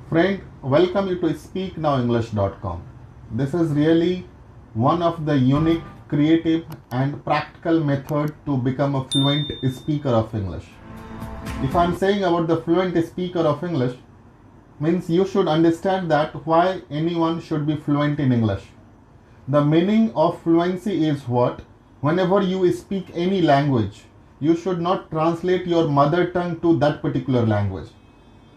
Friend, welcome you to speaknowenglish.com. This is really one of the unique, creative and practical method to become a fluent speaker of English. If I am saying about the fluent speaker of English, means you should understand that why anyone should be fluent in English. The meaning of fluency is what? Whenever you speak any language, you should not translate your mother tongue to that particular language.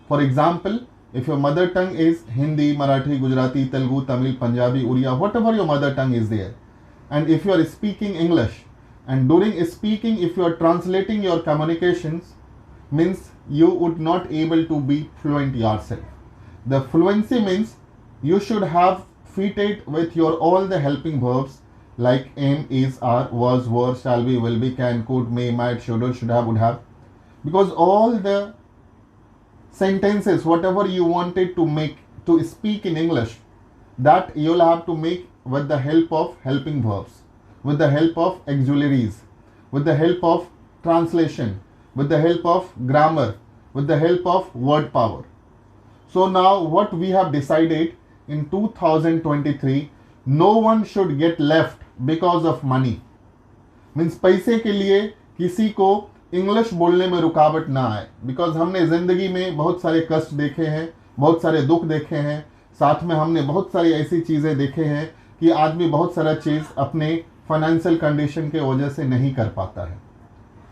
For example, if your mother tongue is Hindi, Marathi, Gujarati, Telugu, Tamil, Punjabi, Oriya, whatever your mother tongue is there, and if you are speaking English, and during speaking, if you are translating your communications, means you would not able to be fluent yourself. The fluency means you should have fitted with your all the helping verbs like am, is, are, was, were, shall be, will be, can, could, may, might, should have, would have, because all the sentences whatever you wanted to make to speak in English, that you'll have to make with the help of helping verbs, with the help of auxiliaries, with the help of translation, with the help of grammar, with the help of word power. So now what we have decided in 2023, no one should get left because of money. Means पैसे के लिए किसी को English बोलने में रुकावट ना आए, बिकॉज हमने ज़िंदगी में बहुत सारे कष्ट देखे हैं, बहुत सारे दुख देखे हैं, साथ में हमने बहुत सारी ऐसी चीज़ें देखे हैं कि आदमी बहुत सारा चीज़ अपने फाइनेंशियल कंडीशन के वजह से नहीं कर पाता है.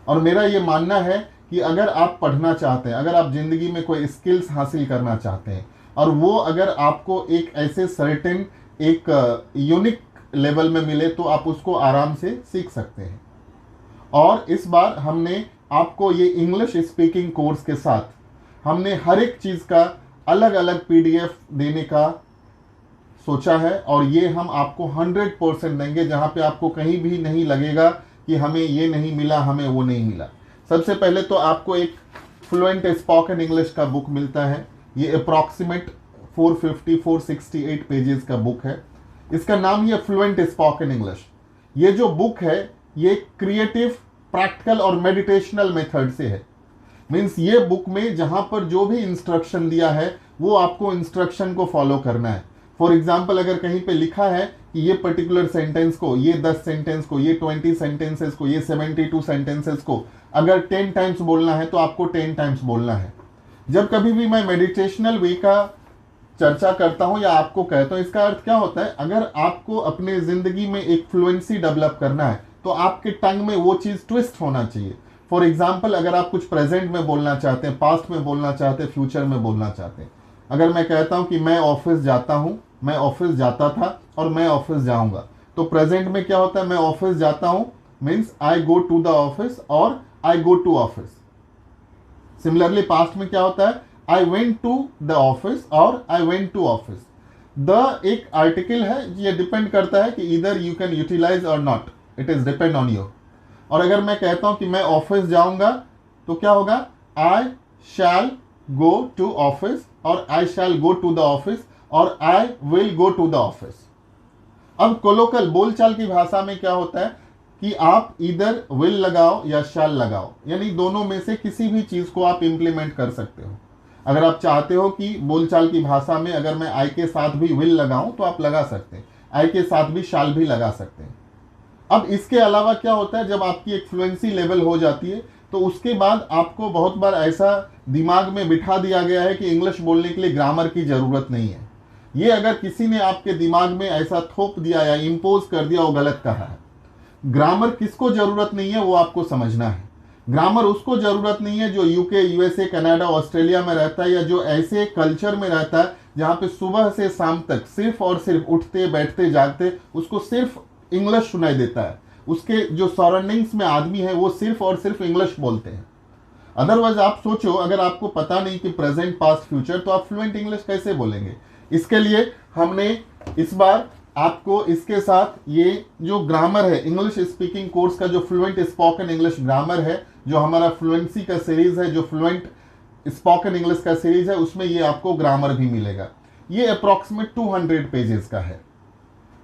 और मेरा ये मानना है कि अगर आप पढ़ना चाहते हैं, अगर आप ज़िंदगी में कोई स्किल्स हासिल करना चाहते हैं और वो अगर आपको एक ऐसे सर्टेन एक यूनिक लेवल में मिले तो आप उसको आराम से सीख सकते हैं. और इस बार हमने आपको ये इंग्लिश स्पीकिंग कोर्स के साथ हमने हर एक चीज़ का अलग अलग पीडीएफ देने का सोचा है, और ये हम आपको 100% देंगे, जहाँ पे आपको कहीं भी नहीं लगेगा कि हमें ये नहीं मिला, हमें वो नहीं मिला. सबसे पहले तो आपको एक फ्लुएंट स्पोकन इंग्लिश का बुक मिलता है. ये अप्रॉक्सीमेट 468 पेजेस का बुक है. इसका नाम ये फ्लुएंट स्पोकन इंग्लिश. ये जो बुक है ये क्रिएटिव, प्रैक्टिकल और मेडिटेशनल मेथड से है. मीन्स ये बुक में जहाँ पर जो भी इंस्ट्रक्शन दिया है वो आपको इंस्ट्रक्शन को फॉलो करना है. फॉर एग्जाम्पल, अगर कहीं पे लिखा है कि ये पर्टिकुलर सेंटेंस को, ये 10 सेंटेंस को, ये 20 सेंटेंसेस को, ये 72 सेंटेंसेस को अगर 10 टाइम्स बोलना है तो आपको 10 टाइम्स बोलना है. जब कभी भी मैं मेडिटेशनल वे का चर्चा करता हूं या आपको कहता हूं, इसका अर्थ क्या होता है, अगर आपको अपने ज़िंदगी में एक फ्लुएंसी डेवलप करना है तो आपके टंग में वो चीज़ ट्विस्ट होना चाहिए. फॉर एग्जाम्पल, अगर आप कुछ प्रेजेंट में बोलना चाहते हैं, पास्ट में बोलना चाहते हैं, फ्यूचर में बोलना चाहते हैं. अगर मैं कहता हूं कि मैं ऑफिस जाता हूं, मैं ऑफिस जाता था और मैं ऑफिस जाऊंगा, तो प्रेजेंट में क्या होता है, मैं ऑफिस जाता हूं means I go to the office और I go to office. Similarly past में क्या होता है, I went to the office और I went to office. The एक आर्टिकल है, ये डिपेंड करता है कि इधर यू कैन यूटिलाइज और not, it is depend on you. और अगर मैं कहता हूं कि मैं ऑफिस जाऊंगा तो क्या होगा, आई शैल गो टू ऑफिस और I shall go to the office और I will go to the office. अब कोलोकल बोलचाल की भाषा में क्या होता है कि आप इधर विल लगाओ या शैल लगाओ, यानी दोनों में से किसी भी चीज को आप इंप्लीमेंट कर सकते हो. अगर आप चाहते हो कि बोलचाल की भाषा में अगर मैं आई के साथ भी विल लगाऊं तो आप लगा सकते हैं, आई के साथ भी शैल भी लगा सकते हैं. अब इसके अलावा क्या होता है, जब आपकी एक फ्लुएंसी लेवल हो जाती है तो उसके बाद आपको बहुत बार ऐसा दिमाग में बिठा दिया गया है कि इंग्लिश बोलने के लिए ग्रामर की ज़रूरत नहीं है. ये अगर किसी ने आपके दिमाग में ऐसा थोप दिया या इम्पोज कर दिया, वो गलत कहा है. ग्रामर किसको ज़रूरत नहीं है वो आपको समझना है. ग्रामर उसको ज़रूरत नहीं है जो यूके, यूएसए, कनाडा, ऑस्ट्रेलिया में रहता है, या जो ऐसे कल्चर में रहता है जहाँ पे सुबह से शाम तक सिर्फ और सिर्फ उठते बैठते जागते उसको सिर्फ इंग्लिश सुनाई देता है. उसके जो सराउंडिंग्स में आदमी है वो सिर्फ और सिर्फ इंग्लिश बोलते हैं. अदरवाइज आप सोचो, अगर आपको पता नहीं कि प्रेजेंट, पास्ट, फ्यूचर, तो आप फ्लुएंट इंग्लिश कैसे बोलेंगे. इसके लिए हमने इस बार आपको इसके साथ ये जो ग्रामर है, इंग्लिश स्पीकिंग कोर्स का जो फ्लुएंट स्पोकन इंग्लिश ग्रामर है, जो हमारा फ्लुएंसी का सीरीज है, जो फ्लुएंट स्पोकन इंग्लिश का सीरीज है, उसमें ये आपको ग्रामर भी मिलेगा. ये अप्रॉक्सीमेट 200 पेजेस का है,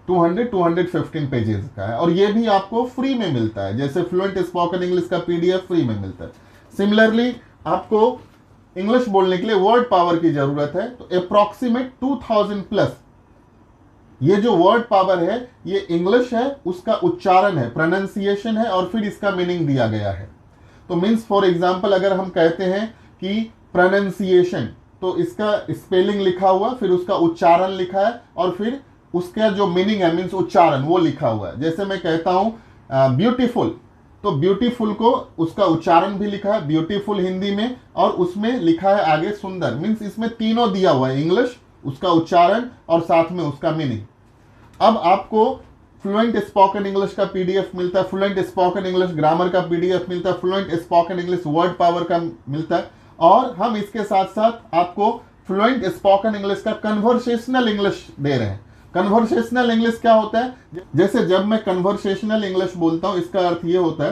215 पेजेस का है, और ये भी आपको फ्री में मिलता है. जैसे फ्लुएंट स्पोकन इंग्लिश का पीडीएफ फ्री में मिलता है, सिमिलरली आपको इंग्लिश बोलने के लिए वर्ड पावर की जरूरत है। तो अप्रोक्सीमेट 2000 प्लस ये जो वर्ड पावर है ये इंग्लिश है, उसका उच्चारण है, प्रोनाउंसिएशन है, और फिर इसका मीनिंग दिया गया है। तो मीन्स फॉर एग्जाम्पल अगर हम कहते हैं कि प्रोनाउंसिएशन, तो इसका स्पेलिंग लिखा हुआ, फिर उसका उच्चारण लिखा है, और फिर उसका जो मीनिंग है मीन्स उच्चारण वो लिखा हुआ है। जैसे मैं कहता हूं ब्यूटीफुल, तो ब्यूटीफुल को उसका उच्चारण भी लिखा है ब्यूटीफुल हिंदी में, और उसमें लिखा है आगे सुंदर। मीन्स इसमें तीनों दिया हुआ है, इंग्लिश, उसका उच्चारण और साथ में उसका मीनिंग। अब आपको फ्लुएंट स्पोकन इंग्लिश का पीडीएफ मिलता है, फ्लुएंट स्पोकन इंग्लिश ग्रामर का पीडीएफ मिलता है, fluent spoken English word power का मिलता है, और हम इसके साथ साथ आपको फ्लुएंट स्पोकन इंग्लिश का कन्वर्सेशनल इंग्लिश दे रहे हैं। कन्वर्सेशनल इंग्लिश क्या होता है? जैसे जब मैं कन्वर्सेशनल इंग्लिश बोलता हूं, इसका अर्थ ये होता है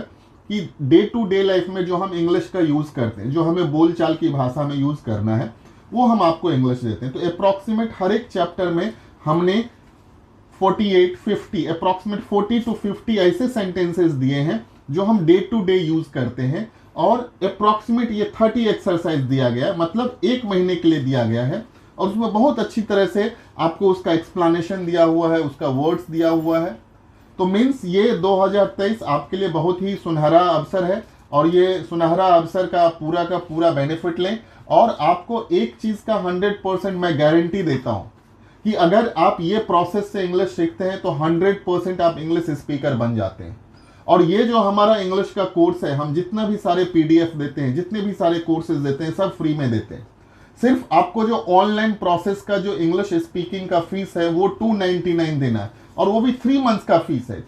कि डे टू डे लाइफ में जो हम इंग्लिश का यूज करते हैं, जो हमें बोलचाल की भाषा में यूज करना है, वो हम आपको इंग्लिश देते हैं। तो अप्रॉक्सीमेट हर एक चैप्टर में हमने 48, 50, अप्रॉक्सीमेट 40 to 50 ऐसे सेंटेंसेस दिए हैं जो हम डे टू डे यूज करते हैं, और अप्रॉक्सीमेट ये 30 एक्सरसाइज दिया गया है, मतलब एक महीने के लिए दिया गया है, और उसमें बहुत अच्छी तरह से आपको उसका एक्सप्लेनेशन दिया हुआ है, उसका वर्ड्स दिया हुआ है। तो मीन्स ये 2023 आपके लिए बहुत ही सुनहरा अवसर है, और ये सुनहरा अवसर का पूरा बेनिफिट लें। और आपको एक चीज का 100% मैं गारंटी देता हूं कि अगर आप ये प्रोसेस से इंग्लिश सीखते हैं तो 100% आप इंग्लिश स्पीकर बन जाते हैं। और ये जो हमारा इंग्लिश का कोर्स है, हम जितना भी सारे पीडीएफ देते हैं, जितने भी सारे कोर्सेज देते हैं, सब फ्री में देते हैं। सिर्फ आपको जो ऑनलाइन प्रोसेस का जो इंग्लिश स्पीकिंग का फीस है वो 299 देना है, और वो भी 3 मंथ्स का फीस है।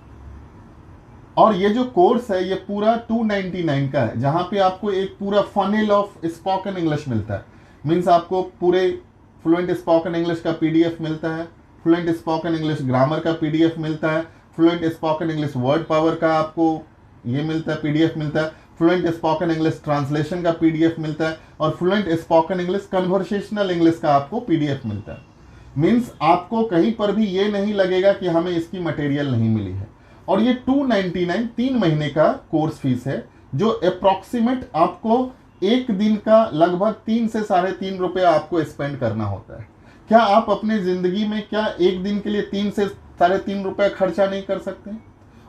और ये जो कोर्स है ये पूरा 299 का है, जहां पे आपको एक पूरा फनेल ऑफ स्पोकन इंग्लिश मिलता है। मीन्स आपको पूरे फ्लुएंट स्पोकन इंग्लिश का पीडीएफ मिलता है, फ्लुएंट स्पोकन इंग्लिश ग्रामर का पीडीएफ मिलता है, fluent spoken English word power का आपको ये मिलता है, पीडीएफ मिलता है, फ्लुएंट स्पोकन इंग्लिश ट्रांसलेशन का पीडीएफ मिलता है, और fluent spoken English conversational English का आपको पीडीएफ मिलता है। मीन्स आपको कहीं पर भी ये नहीं लगेगा कि हमें इसकी मटेरियल नहीं मिली है। और ये 299 3 महीने का कोर्स फीस है, जो अप्रॉक्सीमेट आपको एक दिन का लगभग 3 से 3.5 रुपये आपको स्पेंड करना होता है। क्या आप अपनी जिंदगी में क्या एक दिन के लिए 3 से 3.5 रुपये खर्चा नहीं कर सकते?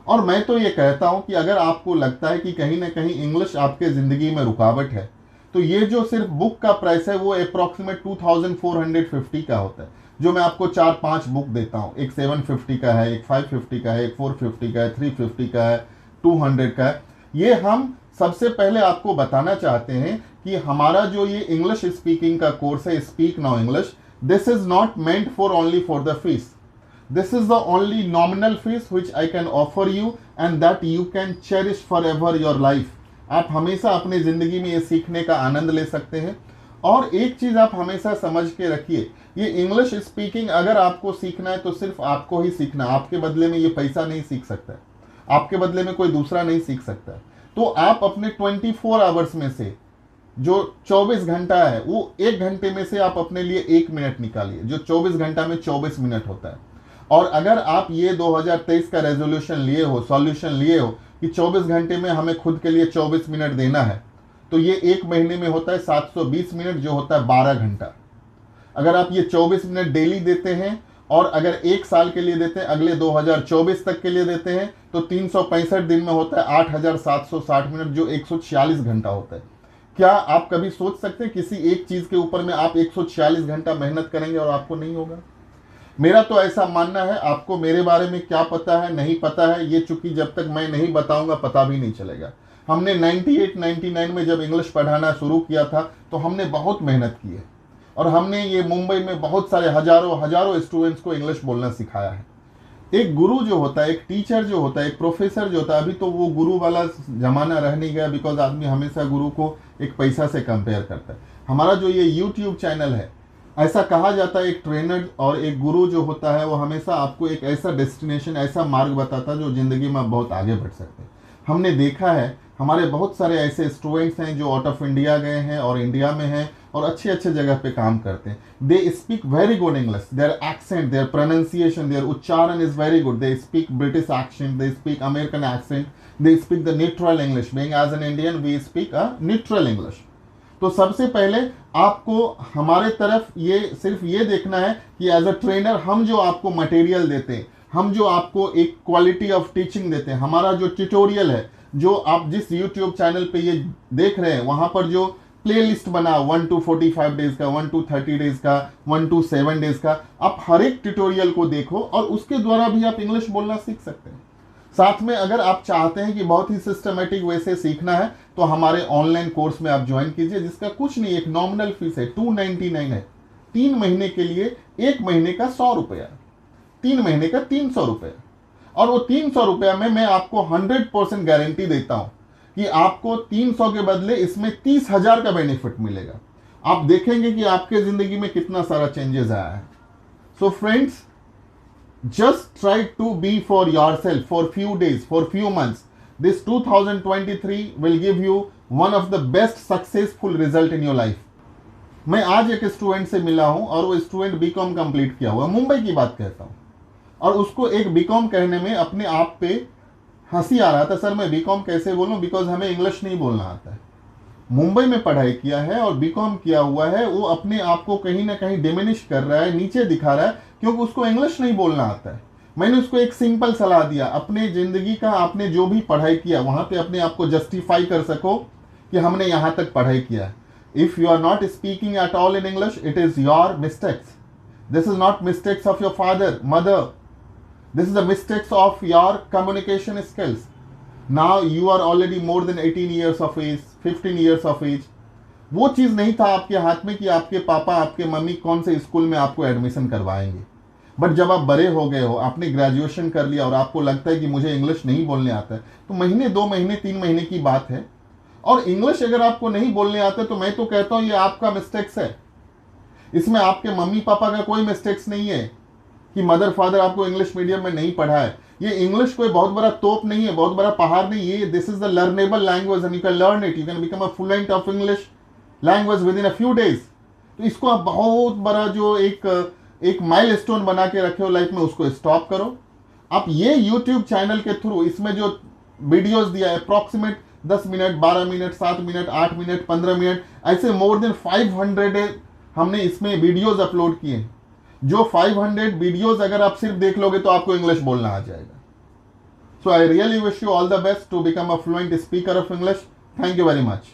और मैं तो ये कहता हूं कि अगर आपको लगता है कि कहीं ना कहीं इंग्लिश आपके जिंदगी में रुकावट है, तो ये जो सिर्फ बुक का प्राइस है वो अप्रॉक्सीमेट 2450 का होता है, जो मैं आपको 4-5 बुक देता हूं। एक 750 का है, एक 550 का है, एक 450 का है, 350 का है, 200 का है। ये हम सबसे पहले आपको बताना चाहते हैं कि हमारा जो ये इंग्लिश स्पीकिंग का कोर्स है, speak now English, this is not meant for only for the fees. This is the only nominal fees which I can offer you, and that you can cherish forever your life. आप हमेशा अपनी जिंदगी में ये सीखने का आनंद ले सकते हैं। और एक चीज आप हमेशा समझ के रखिए, ये इंग्लिश स्पीकिंग अगर आपको सीखना है तो सिर्फ आपको ही सीखना, आपके बदले में ये पैसा नहीं सीख सकता है, आपके बदले में कोई दूसरा नहीं सीख सकता है। तो आप अपने 24 आवर्स में से जो 24 घंटा है, वो 1 घंटे में से आप अपने लिए 1 मिनट निकालिए, जो 24 घंटा में 24 मिनट होता है। और अगर आप ये 2023 का रेजोल्यूशन लिए हो, सॉल्यूशन लिए हो कि 24 घंटे में हमें खुद के लिए 24 मिनट देना है, तो ये एक महीने में होता है 720 मिनट, जो होता है 12 घंटा। अगर आप ये 24 मिनट डेली देते हैं, और अगर 1 साल के लिए देते हैं, अगले 2024 तक के लिए देते हैं, तो 365 दिन में होता है 8760 मिनट, जो 146 घंटा होता है। क्या आप कभी सोच सकते हैं किसी एक चीज के ऊपर में आप 146 घंटा मेहनत करेंगे और आपको नहीं होगा? मेरा तो ऐसा मानना है। आपको मेरे बारे में क्या पता है, नहीं पता है, ये चूंकि जब तक मैं नहीं बताऊंगा पता भी नहीं चलेगा। हमने 98-99 में जब इंग्लिश पढ़ाना शुरू किया था तो हमने बहुत मेहनत की है, और हमने ये मुंबई में बहुत सारे हजारों स्टूडेंट्स को इंग्लिश बोलना सिखाया है। एक गुरु जो होता है, एक टीचर जो होता है, एक प्रोफेसर जो होता है, अभी तो वो गुरु वाला जमाना रह नहीं गया, बिकॉज आदमी हमेशा गुरु को एक पैसा से कंपेयर करता है। हमारा जो ये यूट्यूब चैनल है, ऐसा कहा जाता है एक ट्रेनर और एक गुरु जो होता है वो हमेशा आपको एक ऐसा डेस्टिनेशन, ऐसा मार्ग बताता है जो जिंदगी में बहुत आगे बढ़ सकते हैं। हमने देखा है हमारे बहुत सारे ऐसे स्टूडेंट्स हैं जो आउट ऑफ इंडिया गए हैं और इंडिया में हैं और अच्छे अच्छे जगह पे काम करते हैं। They speak very good English, their accent, their pronunciation, their उच्चारण is very good. They speak British accent, they speak American accent, they speak the neutral English. Being as an Indian we speak a neutral English. तो सबसे पहले आपको हमारे तरफ ये सिर्फ ये देखना है कि एज अ ट्रेनर हम जो आपको मटेरियल देते हैं, हम जो आपको एक क्वालिटी ऑफ टीचिंग देते हैं, हमारा जो ट्यूटोरियल है, जो आप जिस यूट्यूब चैनल पे ये देख रहे हैं, वहां पर जो प्ले लिस्ट बना 1 to 45 डेज का, 1 to 30 डेज का, 1 to 7 डेज का, आप हर एक ट्यूटोरियल को देखो और उसके द्वारा भी आप इंग्लिश बोलना सीख सकते हैं। साथ में अगर आप चाहते हैं कि बहुत ही सिस्टमेटिक वे से सीखना है तो हमारे ऑनलाइन कोर्स में आप ज्वाइन कीजिए, जिसका कुछ नहीं, एक नॉमिनल फीस है, 299 है 3 महीने के लिए। 1 महीने का 100 रुपया, 3 महीने का 300 रुपया। और वो 300 रुपया में मैं आपको 100% गारंटी देता हूं कि आपको 300 के बदले इसमें 30,000 का बेनिफिट मिलेगा। आप देखेंगे कि आपके जिंदगी में कितना सारा चेंजेस आया है। So friends, just try to be for yourself for few days, for few months. This 2023 will give you one of the best successful result in your life. मैं आज एक स्टूडेंट से मिला हूं और वो स्टूडेंट बीकॉम कंप्लीट किया हुआ, मुंबई की बात कहता हूं, और उसको एक बीकॉम कहने में अपने आप पे हंसी आ रहा था। सर मैं बीकॉम कैसे बोलूं, बिकॉज हमें इंग्लिश नहीं बोलना आता है। मुंबई में पढ़ाई किया है और बीकॉम किया हुआ है, वो अपने आप को कहीं ना कहीं डिमिनिश कर रहा है, नीचे दिखा रहा है, क्योंकि उसको इंग्लिश नहीं बोलना आता है। मैंने उसको एक सिंपल सलाह दिया, अपने जिंदगी का आपने जो भी पढ़ाई किया वहां पे अपने आप को जस्टिफाई कर सको कि हमने यहां तक पढ़ाई किया। If you are not speaking at all in English, it is your mistakes. This is not mistakes of your father mother, this is the mistakes of your communication skills. Now you are already more than 18 years of age, 15 years of age. वो चीज नहीं था आपके हाथ में कि आपके पापा आपके मम्मी कौन से स्कूल में आपको एडमिशन करवाएंगे। बट जब आप बड़े हो गए हो, आपने ग्रेजुएशन कर लिया और आपको लगता है कि मुझे इंग्लिश नहीं बोलने आता है, तो महीने 2 महीने 3 महीने की बात है। और इंग्लिश अगर आपको नहीं बोलने आता है तो मैं तो कहता हूं ये आपका मिस्टेक्स है। इसमें आपके मम्मी पापा का कोई मिस्टेक्स नहीं है कि मदर फादर आपको इंग्लिश मीडियम में नहीं पढ़ा है। ये इंग्लिश कोई बहुत बड़ा तोप नहीं है, बहुत बड़ा पहाड़ नहीं है। This is the learnable language and you can learn it, you can become a fluent of English language with in a few days. तो इसको आप बहुत बड़ा जो एक माइलस्टोन बना के रखे हो लाइफ में, उसको स्टॉप करो। आप ये यूट्यूब चैनल के थ्रू इसमें जो वीडियोस दिया है approximate 10 minute, 12 minute, 7 minute, 8 minute, 15 minute, ऐसे मोर देन 500 हमने इसमें वीडियोस अपलोड किए। जो 500 वीडियोस अगर आप सिर्फ देख लोगे तो आपको इंग्लिश बोलना आ जाएगा। So I really wish you all the best to become a fluent speaker of English. Thank you very much.